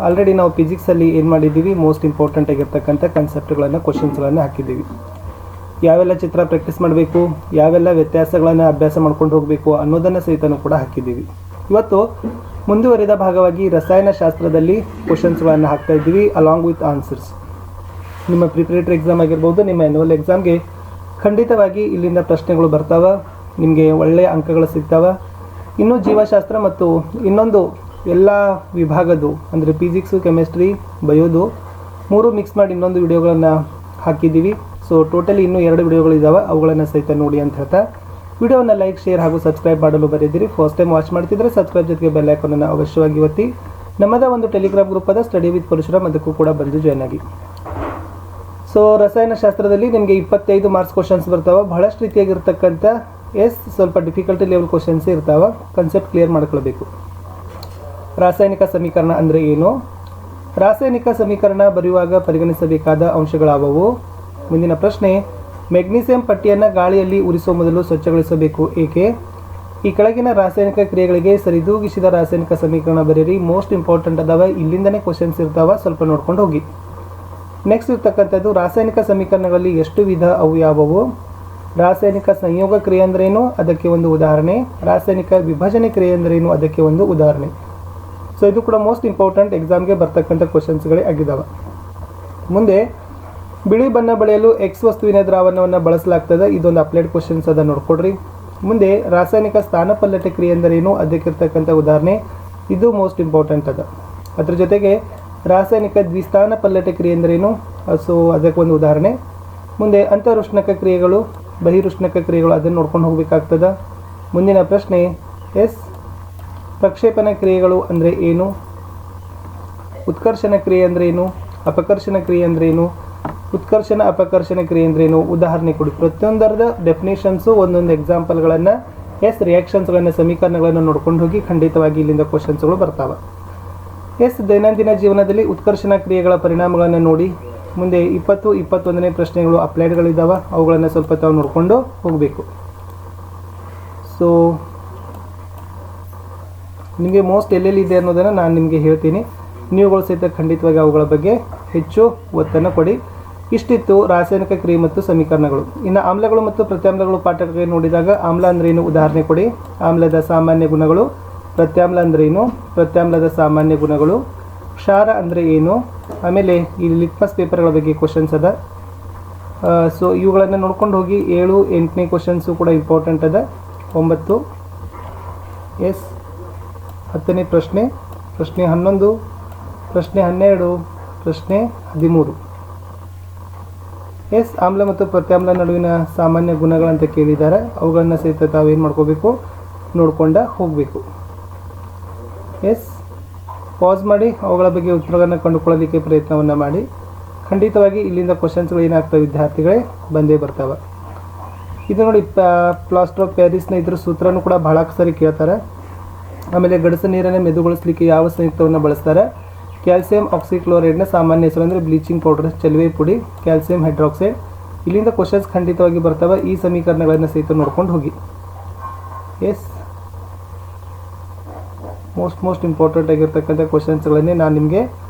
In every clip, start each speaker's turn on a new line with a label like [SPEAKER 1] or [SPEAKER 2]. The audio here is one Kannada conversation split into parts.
[SPEAKER 1] ಆಲ್ರೆಡಿ ನಾವು ಫಿಸಿಕ್ಸಲ್ಲಿ ಏನು ಮಾಡಿದ್ದೀವಿ, ಮೋಸ್ಟ್ ಇಂಪಾರ್ಟೆಂಟ್ ಆಗಿರ್ತಕ್ಕಂಥ ಕನ್ಸೆಪ್ಟ್ಗಳನ್ನು ಕ್ವಶನ್ಸ್ಗಳನ್ನು ಹಾಕಿದ್ದೀವಿ. ಯಾವೆಲ್ಲ ಚಿತ್ರ ಪ್ರಾಕ್ಟೀಸ್ ಮಾಡಬೇಕು, ಯಾವೆಲ್ಲ ವ್ಯತ್ಯಾಸಗಳನ್ನು ಅಭ್ಯಾಸ ಮಾಡ್ಕೊಂಡು ಹೋಗಬೇಕು ಅನ್ನೋದನ್ನು ಸಹಿತನೂ ಕೂಡ ಹಾಕಿದ್ದೀವಿ. ಇವತ್ತು ಮುಂದುವರಿದ ಭಾಗವಾಗಿ ರಸಾಯನಶಾಸ್ತ್ರದಲ್ಲಿ ಕ್ವಶನ್ಸ್ಗಳನ್ನು ಹಾಕ್ತಾ ಇದ್ದೀವಿ ಅಲಾಂಗ್ ವಿತ್ ಆನ್ಸರ್ಸ್. ನಿಮ್ಮ ಪ್ರಿಪರೇಟರಿ ಎಕ್ಸಾಮ್ ಆಗಿರ್ಬೋದು, ನಿಮ್ಮ ಆ್ಯನ್ಯುವಲ್ ಎಕ್ಸಾಮ್ಗೆ ಖಂಡಿತವಾಗಿ ಇಲ್ಲಿಂದ ಪ್ರಶ್ನೆಗಳು ಬರ್ತಾವೆ, ನಿಮಗೆ ಒಳ್ಳೆಯ ಅಂಕಗಳು ಸಿಗ್ತಾವೆ. ಇನ್ನೂ ಜೀವಶಾಸ್ತ್ರ ಮತ್ತು ಇನ್ನೊಂದು ಎಲ್ಲ ವಿಭಾಗದ್ದು ಅಂದರೆ ಫಿಸಿಕ್ಸು, ಕೆಮಿಸ್ಟ್ರಿ, ಬಯೋದು 3 ಮಿಕ್ಸ್ ಮಾಡಿ ಇನ್ನೊಂದು ವಿಡಿಯೋಗಳನ್ನು ಹಾಕಿದ್ದೀವಿ. ಸೊ ಟೋಟಲಿ ಇನ್ನೂ 2 ವಿಡಿಯೋಗಳಿದ್ದಾವೆ, ಅವುಗಳನ್ನು ಸಹಿತ ನೋಡಿ ಅಂತ ಹೇಳ್ತಾ ವಿಡಿಯೋವನ್ನು ಲೈಕ್, ಶೇರ್ ಹಾಗೂ ಸಬ್ಸ್ಕ್ರೈಬ್ ಮಾಡಲು ಬರೆದಿರಿ. ಫಸ್ಟ್ ಟೈಮ್ ವಾಚ್ ಮಾಡ್ತಿದ್ರೆ ಸಬ್ಸ್ಕ್ರೈಬ್ ಜೊತೆಗೆ ಬೆಲ್ ಐಕಾನನ್ನು ಅವಶ್ಯವಾಗಿ ಒತ್ತಿ. ನಮ್ಮದ ಒಂದು ಟೆಲಿಗ್ರಾಮ್ ಗ್ರೂಪ್ ಅದ ಸ್ಟಡಿ ವಿತ್ ಪರಶುರಾಮ್, ಅದಕ್ಕೂ ಕೂಡ ಬಂದು ಜಾಯ್ನ್ ಆಗಿ. ಸೊ ರಸಾಯನಶಾಸ್ತ್ರದಲ್ಲಿ ನಿಮಗೆ 25 ಮಾರ್ಕ್ಸ್ ಕ್ವಶನ್ಸ್ ಬರ್ತಾವೆ. ಬಹಳಷ್ಟು ರೀತಿಯಾಗಿರ್ತಕ್ಕಂಥ ಸ್ವಲ್ಪ ಡಿಫಿಕಲ್ಟಿ ಲೆವೆಲ್ ಕ್ವಶನ್ಸ್ ಇರ್ತಾವೆ. ಕನ್ಸೆಪ್ಟ್ ಕ್ಲಿಯರ್ ಮಾಡ್ಕೊಳ್ಬೇಕು. ರಾಸಾಯನಿಕ ಸಮೀಕರಣ ಅಂದರೆ ಏನು, ರಾಸಾಯನಿಕ ಸಮೀಕರಣ ಬರೆಯುವಾಗ ಪರಿಗಣಿಸಬೇಕಾದ ಅಂಶಗಳಾವವು. ಮುಂದಿನ ಪ್ರಶ್ನೆ, ಮೆಗ್ನೀಸಿಯಂ ಪಟ್ಟಿಯನ್ನು ಗಾಳಿಯಲ್ಲಿ ಉರಿಸುವ ಮೊದಲು ಸ್ವಚ್ಛಗೊಳಿಸಬೇಕು ಏಕೆ? ಈ ಕೆಳಗಿನ ರಾಸಾಯನಿಕ ಕ್ರಿಯೆಗಳಿಗೆ ಸರಿದೂಗಿಸಿದ ರಾಸಾಯನಿಕ ಸಮೀಕರಣ ಬರೆಯಿರಿ. ಮೋಸ್ಟ್ ಇಂಪಾರ್ಟೆಂಟ್ ಅದಾವೆ, ಇಲ್ಲಿಂದನೇ ಕ್ವಶನ್ಸ್ ಇರ್ತಾವೆ, ಸ್ವಲ್ಪ ನೋಡ್ಕೊಂಡು ಹೋಗಿ. ನೆಕ್ಸ್ಟ್ ಇರ್ತಕ್ಕಂಥದ್ದು, ರಾಸಾಯನಿಕ ಸಮೀಕರಣಗಳಲ್ಲಿ ಎಷ್ಟು ವಿಧ, ಅವು ಯಾವುವು? ರಾಸಾಯನಿಕ ಸಂಯೋಗ ಕ್ರಿಯೆ ಅಂದ್ರೇನು, ಅದಕ್ಕೆ ಒಂದು ಉದಾಹರಣೆ. ರಾಸಾಯನಿಕ ವಿಭಜನೆ ಕ್ರಿಯೆ ಅಂದ್ರೇನು, ಅದಕ್ಕೆ ಒಂದು ಉದಾಹರಣೆ. ಸೊ ಇದು ಕೂಡ ಮೋಸ್ಟ್ ಇಂಪಾರ್ಟೆಂಟ್ ಎಕ್ಸಾಮ್ಗೆ ಬರ್ತಕ್ಕಂಥ ಕ್ವಶನ್ಸ್ಗಳೇ ಆಗಿದ್ದಾವೆ. ಮುಂದೆ, ಬಿಳಿ ಬಣ್ಣ ಬಳೆಯಲು ಎಕ್ಸ್ ವಸ್ತುವಿನ ದ್ರಾವಣವನ್ನು ಬಳಸಲಾಗ್ತದೆ. ಇದೊಂದು ಅಪ್ಲೈಡ್ ಕ್ವಶನ್ಸ್ ಅದ, ನೋಡ್ಕೊಡ್ರಿ. ಮುಂದೆ, ರಾಸಾಯನಿಕ ಸ್ಥಾನಪಲ್ಲಟ ಕ್ರಿಯೆ ಅಂದರೇನು, ಅದಕ್ಕಿರ್ತಕ್ಕಂಥ ಉದಾಹರಣೆ. ಇದು ಮೋಸ್ಟ್ ಇಂಪಾರ್ಟೆಂಟ್ ಅದ. ಅದ್ರ ಜೊತೆಗೆ ರಾಸಾಯನಿಕ ದ್ವಿಸ್ಥಾನ ಪಲ್ಲಟ ಕ್ರಿಯೆ ಅಂದರೇನು, ಸೊ ಅದಕ್ಕೊಂದು ಉದಾಹರಣೆ. ಮುಂದೆ, ಅಂತರುಷ್ಣಕ ಕ್ರಿಯೆಗಳು, ಬಹಿರುಷ್ಣಕ ಕ್ರಿಯೆಗಳು, ಅದನ್ನು ನೋಡ್ಕೊಂಡು ಹೋಗಬೇಕಾಗ್ತದೆ. ಮುಂದಿನ ಪ್ರಶ್ನೆ, ಪ್ರಕ್ಷೇಪಣ ಕ್ರಿಯೆಗಳು ಅಂದರೆ ಏನು? ಉತ್ಕರ್ಷಣ ಕ್ರಿಯೆ ಅಂದ್ರೇನು? ಅಪಕರ್ಷಣ ಕ್ರಿಯೆ ಅಂದ್ರೇನು? ಉತ್ಕರ್ಷಣ ಅಪಕರ್ಷಣ ಕ್ರಿಯೆ ಅಂದ್ರೇನು? ಉದಾಹರಣೆ ಕೊಡಿ. ಪ್ರತಿಯೊಂದರದ ಡೆಫಿನೇಷನ್ಸು, ಒಂದೊಂದು ಎಕ್ಸಾಂಪಲ್ಗಳನ್ನು, ರಿಯಾಕ್ಷನ್ಸ್ಗಳನ್ನು, ಸಮೀಕರಣಗಳನ್ನು ನೋಡ್ಕೊಂಡು ಹೋಗಿ. ಖಂಡಿತವಾಗಿ ಇಲ್ಲಿಂದ ಕ್ವಶನ್ಸ್ಗಳು ಬರ್ತಾವೆ. ದೈನಂದಿನ ಜೀವನದಲ್ಲಿ ಉತ್ಕರ್ಷಣ ಕ್ರಿಯೆಗಳ ಪರಿಣಾಮಗಳನ್ನು ನೋಡಿ. ಮುಂದೆ 20, 21ನೇ ಪ್ರಶ್ನೆಗಳು ಅಪ್ಲೈಡ್ಗಳಿದ್ದಾವೆ, ಅವುಗಳನ್ನು ಸ್ವಲ್ಪ ತಾವು ನೋಡಿಕೊಂಡು ಹೋಗಬೇಕು. ಸೊ ನಿಮಗೆ ಮೋಸ್ಟ್ ಎಲ್ಲೆಲ್ಲಿ ಇದೆ ಅನ್ನೋದನ್ನು ನಾನು ನಿಮಗೆ ಹೇಳ್ತೀನಿ. ನೀವುಗಳು ಸಹಿತ ಖಂಡಿತವಾಗಿ ಅವುಗಳ ಬಗ್ಗೆ ಹೆಚ್ಚು ಒತ್ತನ್ನು ಕೊಡಿ. ಇಷ್ಟಿತ್ತು ರಾಸಾಯನಿಕ ಕ್ರಿಯೆ ಮತ್ತು ಸಮೀಕರಣಗಳು. ಇನ್ನು ಆಮ್ಲಗಳು ಮತ್ತು ಪ್ರತ್ಯಾಮ್ಲಗಳು ಪಾಠಕ್ಕೆ ನೋಡಿದಾಗ, ಆಮ್ಲ ಅಂದ್ರೇನು, ಉದಾಹರಣೆ ಕೊಡಿ. ಆಮ್ಲದ ಸಾಮಾನ್ಯ ಗುಣಗಳು. ಪ್ರತ್ಯಾಮ್ಲ ಅಂದ್ರೇನು, ಪ್ರತ್ಯಾಮ್ಲದ ಸಾಮಾನ್ಯ ಗುಣಗಳು. ಕ್ಷಾರ ಅಂದರೆ ಏನು? ಆಮೇಲೆ ಈ ಲಿಟ್ಮಸ್ ಪೇಪರ್ಗಳ ಬಗ್ಗೆ ಕ್ವಶನ್ಸ್ ಅದ. ಸೊ ಇವುಗಳನ್ನು ನೋಡ್ಕೊಂಡು ಹೋಗಿ. 7, 8ನೇ ಕ್ವಶನ್ಸು ಕೂಡ ಇಂಪಾರ್ಟೆಂಟ್ ಅದ. 9, 10ನೇ ಪ್ರಶ್ನೆ, ಪ್ರಶ್ನೆ 11, ಪ್ರಶ್ನೆ 12, ಪ್ರಶ್ನೆ 13. ಆಮ್ಲ ಮತ್ತು ಪ್ರತ್ಯಾಮ್ಲ ನಡುವಿನ ಸಾಮಾನ್ಯ ಗುಣಗಳಂತ ಕೇಳಿದ್ದಾರೆ. ಅವುಗಳನ್ನು ಸಹಿತ ತಾವೇನು ಮಾಡ್ಕೋಬೇಕು, ನೋಡ್ಕೊಂಡ ಹೋಗಬೇಕು. ಪಾಸ್ ಮಾಡಿ ಅವುಗಳ ಬಗ್ಗೆ ಉತ್ತರಗಳನ್ನು ಕಂಡುಕೊಳ್ಳಲಿಕ್ಕೆ ಪ್ರಯತ್ನವನ್ನು ಮಾಡಿ. ಖಂಡಿತವಾಗಿ ಇಲ್ಲಿಂದ ಕ್ವಶನ್ಸ್ಗಳು ಏನಾಗ್ತವೆ ವಿದ್ಯಾರ್ಥಿಗಳೇ, ಬಂದೇ ಬರ್ತವೆ. ಇದು ನೋಡಿ, ಪ್ಲಾಸ್ಟರ್ ಆಫ್ ಪ್ಯಾರಿಸ್ನ ಇದ್ರ ಸೂತ್ರನೂ ಕೂಡ ಬಹಳ ಸರಿ ಕೇಳ್ತಾರೆ. ಆಮೇಲೆ ಗಡಸು ನೀರನ್ನು ಮೆದುಗೊಳಿಸಲಿಕ್ಕೆ ಯಾವ ಸಂಯುಕ್ತವನ್ನು ಬಳಸ್ತಾರೆ? ಕ್ಯಾಲ್ಸಿಯಂ ಆಕ್ಸಿಕ್ಲೋರೈಡ್ನ ಸಾಮಾನ್ಯ ಹೆಸರು ಅಂದರೆ ಬ್ಲೀಚಿಂಗ್ ಪೌಡರ್, ಚೆಲುವೆ ಪುಡಿ, ಕ್ಯಾಲ್ಸಿಯಂ ಹೈಡ್ರಾಕ್ಸೈಡ್. ಇಲ್ಲಿಂದ ಕ್ವಶನ್ಸ್ ಖಂಡಿತವಾಗಿ ಬರ್ತವೆ. ಈ ಸಮೀಕರಣಗಳನ್ನು ಸಹಿತ ನೋಡ್ಕೊಂಡು ಹೋಗಿ. ಮೋಸ್ಟ್ ಇಂಪಾರ್ಟೆಂಟ್ ಆಗಿರ್ತಕ್ಕಂಥ ಕ್ವಶನ್ಸ್ಗಳನ್ನೇ ನಾನು ನಿಮಗೆ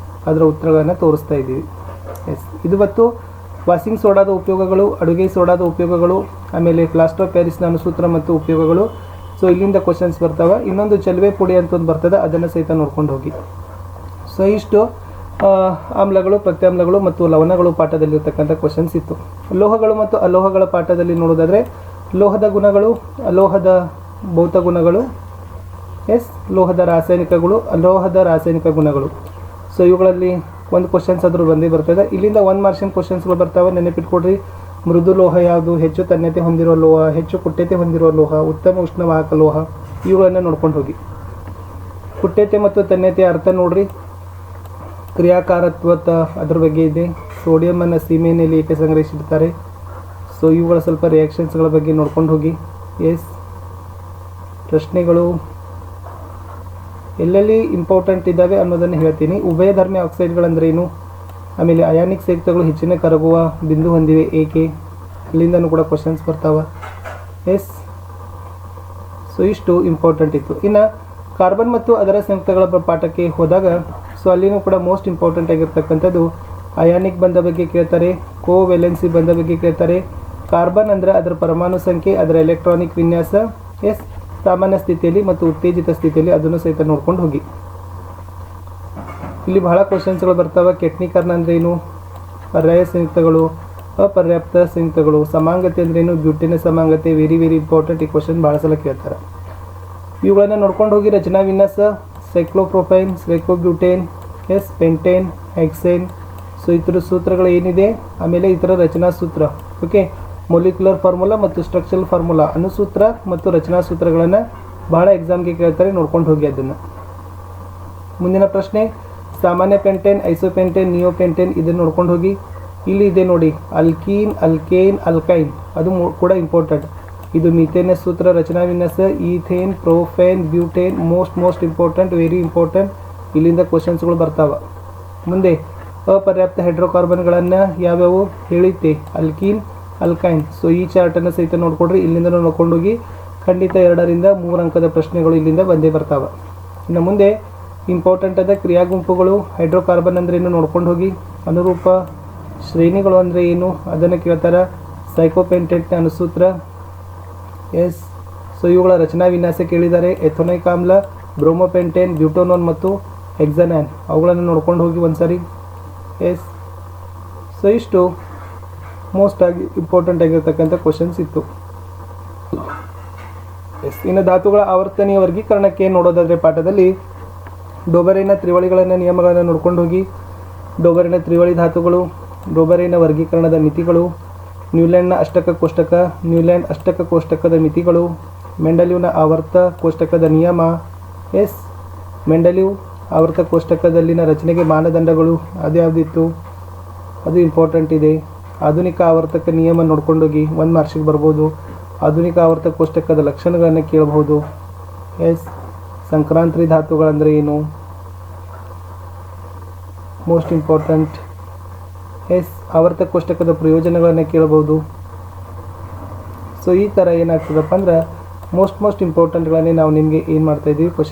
[SPEAKER 1] ಅದರ ಉತ್ತರಗಳನ್ನು ತೋರಿಸ್ತಾ ಇದ್ದೀವಿ. ಇದು ಇವತ್ತು ವಾಷಿಂಗ್ ಸೋಡಾದ ಉಪಯೋಗಗಳು, ಅಡುಗೆ ಸೋಡಾದ ಉಪಯೋಗಗಳು, ಆಮೇಲೆ ಪ್ಲಾಸ್ಟರ್ ಆಫ್ ಪ್ಯಾರಿಸ್ನ ಅಣುಸೂತ್ರ ಮತ್ತು ಉಪಯೋಗಗಳು. ಸೊ ಇಲ್ಲಿಂದ ಕ್ವಶನ್ಸ್ ಬರ್ತವೆ. ಇನ್ನೊಂದು ಚೆಲುವೆ ಪುಡಿ ಅಂತ ಒಂದು ಬರ್ತದೆ, ಅದನ್ನು ಸಹಿತ ನೋಡ್ಕೊಂಡು ಹೋಗಿ. ಸೊ ಇಷ್ಟು ಆಮ್ಲಗಳು, ಪ್ರತ್ಯಾಮ್ಲಗಳು ಮತ್ತು ಲವಣಗಳು ಪಾಠದಲ್ಲಿರ್ತಕ್ಕಂಥ ಕ್ವಶನ್ಸ್ ಇತ್ತು. ಲೋಹಗಳು ಮತ್ತು ಅಲೋಹಗಳ ಪಾಠದಲ್ಲಿ ನೋಡೋದಾದರೆ, ಲೋಹದ ಗುಣಗಳು, ಅಲೋಹದ ಭೌತ ಗುಣಗಳು, ಲೋಹದ ರಾಸಾಯನಿಕಗಳು, ಅಲೋಹದ ರಾಸಾಯನಿಕ ಗುಣಗಳು. ಸೊ ಇವುಗಳಲ್ಲಿ ಒಂದು ಕ್ವಶನ್ಸ್ ಆದರೂ ಬಂದೇ ಬರ್ತದೆ. ಇಲ್ಲಿಂದ 1 ಮಾರ್ಕ್ಸಿನ ಕ್ವಶನ್ಸ್ಗಳು ಬರ್ತಾವೆ, ನೆನಪಿಟ್ಕೊಡ್ರಿ. ಮೃದು ಲೋಹ ಯಾವುದು? ಹೆಚ್ಚು ತನ್ಯತೆ ಹೊಂದಿರುವ ಲೋಹ, ಹೆಚ್ಚು ಕುಟ್ಯತೆ ಹೊಂದಿರುವ ಲೋಹ, ಉತ್ತಮ ಉಷ್ಣವಾಹಕ ಲೋಹ. ಇವುಗಳನ್ನು ನೋಡ್ಕೊಂಡು ಹೋಗಿ. ಕುಟ್ಯತೆ ಮತ್ತು ತನ್ಯತೆಯ ಅರ್ಥ ನೋಡ್ರಿ. ಕ್ರಿಯಾಕಾರತ್ವ ಅದ್ರ ಬಗ್ಗೆ ಇದೆ. ಸೋಡಿಯಮನ್ನು ಸೀಮೆಯಲ್ಲಿ ಏಕೆ ಸಂಗ್ರಹಿಸಿರ್ತಾರೆ? ಸೊ ಇವುಗಳ ಸ್ವಲ್ಪ ರಿಯಾಕ್ಷನ್ಸ್ಗಳ ಬಗ್ಗೆ ನೋಡ್ಕೊಂಡು ಹೋಗಿ. ಪ್ರಶ್ನೆಗಳು ಎಲ್ಲೆಲ್ಲಿ ಇಂಪಾರ್ಟೆಂಟ್ ಇದ್ದಾವೆ ಅನ್ನೋದನ್ನು ಹೇಳ್ತೀನಿ. ಉಭಯಧರ್ಮಿ ಆಕ್ಸೈಡ್ಗಳಂದ್ರೇನು? ಆಮೇಲೆ ಅಯಾನಿಕ್ ಸಂಯುಕ್ತಗಳು ಹೆಚ್ಚಿನ ಕರಗುವ ಬಿಂದು ಹೊಂದಿವೆ ಏಕೆ? ಅಲ್ಲಿಂದನೂ ಕೂಡ ಕ್ವಶನ್ಸ್ ಬರ್ತಾವೆ. ಸೊ ಇಷ್ಟು ಇಂಪಾರ್ಟೆಂಟ್ ಇತ್ತು. ಇನ್ನು ಕಾರ್ಬನ್ ಮತ್ತು ಅದರ ಸಂಯುಕ್ತಗಳ ಪಾಠಕ್ಕೆ ಹೋದಾಗ ಸೊ ಅಲ್ಲಿನೂ ಕೂಡ ಮೋಸ್ಟ್ ಇಂಪಾರ್ಟೆಂಟ್ ಆಗಿರ್ತಕ್ಕಂಥದ್ದು ಅಯಾನಿಕ್ ಬಂಧ ಬಗ್ಗೆ ಕೇಳ್ತಾರೆ, ಕೋವೆಲೆನ್ಸಿ ಬಂಧ ಬಗ್ಗೆ ಕೇಳ್ತಾರೆ, ಕಾರ್ಬನ್ ಅಂದರೆ ಅದರ ಪರಮಾಣು ಸಂಖ್ಯೆ, ಅದರ ಎಲೆಕ್ಟ್ರಾನಿಕ್ ವಿನ್ಯಾಸ, ಎಸ್ ಸಾಮಾನ್ಯ ಸ್ಥಿತಿಯಲ್ಲಿ ಮತ್ತು ಉತ್ತೇಜಿತ ಸ್ಥಿತಿಯಲ್ಲಿ ಅದನ್ನು ಸಹಿತ ನೋಡ್ಕೊಂಡು ಹೋಗಿ. ಇಲ್ಲಿ ಬಹಳ ಕ್ವಶನ್ಸ್ಗಳು ಬರ್ತಾವೆ. ಕೆಟ್ನೀಕರಣ ಅಂದ್ರೆ ಏನು, ಪರ್ಯಾಯ ಸಂಯುಕ್ತಗಳು, ಅಪರ್ಯಾಪ್ತ ಸಂಯುಕ್ತಗಳು, ಸಮಾಂಗತೆ ಅಂದ್ರೇನು, ಬ್ಯೂಟೇನ ಸಮಾಂಗತೆ, ವೆರಿ ವೆರಿ ಇಂಪಾರ್ಟೆಂಟ್. ಈ ಕ್ವಶನ್ ಭಾಳ ಸಲ ಕೇಳ್ತಾರೆ. ಇವುಗಳನ್ನು ನೋಡ್ಕೊಂಡು ಹೋಗಿ. ರಚನಾ ವಿನ್ಯಾಸ ಸೈಕ್ಲೋಪ್ರೊಪೈನ್, ಸೈಕ್ಲೋಬ್ಯೂಟೇನ್, ಎಸ್ ಪೆಂಟೇನ್, ಹೆಕ್ಸೇನ್. ಸೊ ಇತರ ಸೂತ್ರಗಳು ಏನಿದೆ, ಆಮೇಲೆ ಇತರ ರಚನಾ ಸೂತ್ರ, ಓಕೆ, ಮೊಲಿಕ್ಯುಲರ್ ಫಾರ್ಮುಲಾ ಮತ್ತು ಸ್ಟ್ರಕ್ಚರಲ್ ಫಾರ್ಮುಲಾ, ಅಣುಸೂತ್ರ ಮತ್ತು ರಚನಾ ಸೂತ್ರಗಳನ್ನು ಭಾಳ ಎಕ್ಸಾಮ್ಗೆ ಕೇಳ್ತಾರೆ, ನೋಡ್ಕೊಂಡು ಹೋಗಿ ಅದನ್ನು. ಮುಂದಿನ ಪ್ರಶ್ನೆ ಸಾಮಾನ್ಯ ಪೆಂಟೇನ್, ಐಸೋಪೆಂಟೇನ್, ನಿಯೋಪೆಂಟೇನ್, ಇದನ್ನು ನೋಡ್ಕೊಂಡು ಹೋಗಿ. ಇಲ್ಲಿ ಇದೆ ನೋಡಿ ಅಲ್ಕೀನ್, ಅಲ್ಕೇನ್, ಅಲ್ಕೈನ್, ಅದು ಕೂಡ ಇಂಪಾರ್ಟೆಂಟ್. ಇದು ಮೀಥೇನ್ ಸೂತ್ರ, ರಚನಾ ವಿನ್ಯಾಸ, ethane, propane, butane, most important, very important. ಇಲ್ಲಿಂದ ಕ್ವಶನ್ಸ್ಗಳು ಬರ್ತಾವೆ. ಮುಂದೆ ಅಪರ್ಯಾಪ್ತ ಹೈಡ್ರೋಕಾರ್ಬನ್ಗಳನ್ನು ಯಾವ್ಯಾವು ಹೇಳಿದ್ದೆ, ಅಲ್ಕೀನ್, ಅಲ್ಕೈನ್. ಸೊ ಈ ಚಾರ್ಟನ್ನು ಸಹಿತ ನೋಡ್ಕೊಡ್ರಿ, ಇಲ್ಲಿಂದ ನೋಡ್ಕೊಂಡೋಗಿ. ಖಂಡಿತ 2ರಿಂದ 3 ಅಂಕದ ಪ್ರಶ್ನೆಗಳು ಇಲ್ಲಿಂದ ಬಂದೇ ಬರ್ತಾವೆ. ಇನ್ನು ಮುಂದೆ ಇಂಪಾರ್ಟೆಂಟ್ ಆದ ಕ್ರಿಯಾ ಗುಂಪುಗಳು, ಹೈಡ್ರೋಕಾರ್ಬನ್ ಅಂದರೆ ಏನು ನೋಡ್ಕೊಂಡು ಹೋಗಿ. ಅನುರೂಪ ಶ್ರೇಣಿಗಳು ಅಂದರೆ ಏನು ಅದನ್ನು ಕೇಳ್ತಾರೆ. ಸೈಕೋಪೆಂಟೆಂಟ್ನ ಅನುಸೂತ್ರ, ಎಸ್. ಸೊ ಇವುಗಳ ರಚನಾ ವಿನ್ಯಾಸ ಕೇಳಿದ್ದಾರೆ. ಎಥೋನೈಕ್ ಆಮ್ಲ, ಬ್ರೋಮೋಪೆಂಟೇನ್, ಬ್ಯೂಟೋನೋನ್ ಮತ್ತು ಹೆಕ್ಸಾನಾನ್, ಅವುಗಳನ್ನು ನೋಡ್ಕೊಂಡು ಹೋಗಿ ಒಂದ್ಸರಿ, ಎಸ್. ಸೊ ಇಷ್ಟು ಮೋಸ್ಟ್ ಆಗಿ ಇಂಪಾರ್ಟೆಂಟ್ ಆಗಿರ್ತಕ್ಕಂಥ ಕ್ವಶನ್ಸ್ ಇತ್ತು. ಎಸ್. ಇನ್ನು ಧಾತುಗಳ ಆವರ್ತನೀಯ ವರ್ಗೀಕರಣಕ್ಕೆ ನೋಡೋದಾದರೆ ಪಾಠದಲ್ಲಿ ಡೋಬರಿನ ತ್ರಿವಳಿಗಳನ್ನು ನಿಯಮಗಳನ್ನು ನೋಡ್ಕೊಂಡು ಹೋಗಿ. ಡೋಬರಿನ ತ್ರಿವಳಿ ಧಾತುಗಳು, ಡೋಬರಿನ ವರ್ಗೀಕರಣದ ಮಿತಿಗಳು, ನ್ಯೂಲ್ಯಾಂಡ್ನ ಅಷ್ಟಕ ಕೋಷ್ಟಕ, ನ್ಯೂಲ್ಯಾಂಡ್ ಅಷ್ಟಕ ಕೋಷ್ಟಕದ ಮಿತಿಗಳು, ಮೆಂಡಲೀವ್ನ ಆವರ್ತ ಕೋಷ್ಟಕದ ನಿಯಮ, ಎಸ್. ಮೆಂಡಲೀವ್ ಆವರ್ತ ಕೋಷ್ಟಕದಲ್ಲಿನ ರಚನೆಗೆ ಮಾನದಂಡಗಳು ಅದ್ಯಾವುದಿತ್ತು, ಅದು ಇಂಪಾರ್ಟೆಂಟ್ ಇದೆ. ಆಧುನಿಕ ಆವರ್ತಕ ನಿಯಮ ನೋಡ್ಕೊಂಡೋಗಿ, 1 ಮಾರ್ಕ್ಸಿಗೆ ಬರ್ಬೋದು. ಆಧುನಿಕ ಆವರ್ತ ಕೋಷ್ಟಕದ ಲಕ್ಷಣಗಳನ್ನು ಕೇಳಬಹುದು, ಎಸ್. ಸಂಕ್ರಾಂತಿ ಧಾತುಗಳಂದರೆ ಏನು, ಮೋಸ್ಟ್ ಇಂಪಾರ್ಟೆಂಟ್, ಎಸ್. ಆವರ್ತ ಕೋಷ್ಟಕದ ಪ್ರಯೋಜನಗಳನ್ನು ಕೇಳಬಹುದು. ಸೊ ಈ ಥರ ಏನಾಗ್ತದಪ್ಪ ಅಂದ್ರೆ ಮೋಸ್ಟ್ ಇಂಪಾರ್ಟೆಂಟ್ಗಳನ್ನೇ ನಾವು ನಿಮಗೆ ಏನು ಮಾಡ್ತಾಯಿದ್ದೀವಿ ಕ್ವಶನ್